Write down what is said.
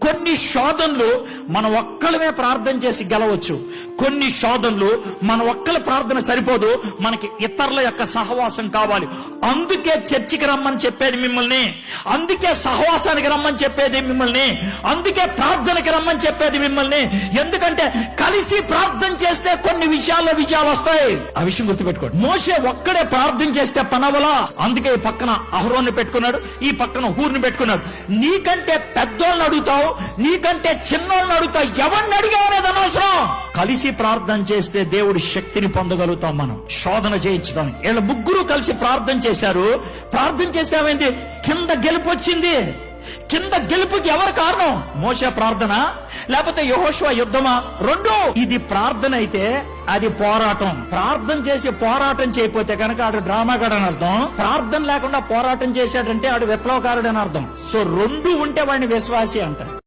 కొన్ని శోధనలు మనం ఒక్కళ్ళమే ప్రార్థన చేసి గెలవచ్చు. కొన్ని శోధనలు మన ఒక్కళ్ళ ప్రార్థన సరిపోదు, మనకి ఇతరుల యొక్క సహవాసం కావాలి. అందుకే చర్చికి రమ్మని చెప్పేది మిమ్మల్ని, అందుకే సహవాసానికి రమ్మని చెప్పేది మిమ్మల్ని, అందుకే ప్రార్థనకి రమ్మని చెప్పేది మిమ్మల్ని. ఎందుకంటే కలిసి ప్రార్థన చేస్తే కొన్ని విషయాల్లో విజయాలు వస్తాయి. ఆ విషయం గుర్తుపెట్టుకోండి. మోషే ఒక్కడే ప్రార్థన చేస్తే పనవలా, అందుకే ఈ పక్కన అహరోన్ని పెట్టుకున్నాడు, ఈ పక్కన హూర్ని పెట్టుకున్నాడు. నీకంటే పెద్దోళ్ళని అడుగుతావు, నీకంటే చిన్నోళ్ళని అడుగుతావు, ఎవరిని అడిగావనేది అనవసరం. కలిసి ప్రార్థన చేస్తే దేవుడి శక్తిని పొందగలుగుతాం మనం శోధన చేయించడానికి. వీళ్ళ ముగ్గురు కలిసి ప్రార్థన చేశారు. ప్రార్థన చేస్తే ఏమైంది? కింద గెలుపు వచ్చింది. కింద గెలుపుకి ఎవరు కారణం? మోషే ప్రార్థన లేకపోతే యెహోషువ యుద్ధమా? రెండు. ఇది ప్రార్థన అయితే అది పోరాటం. ప్రార్థన చేసి పోరాటం చేయకపోతే కనుక ఆడు డ్రామాగాడు అని అర్థం. ప్రార్థన లేకుండా పోరాటం చేశాడంటే ఆడు విప్లవకారుడు అని అర్థం. సో రెండు ఉంటే వాడిని విశ్వాసి అంటారు.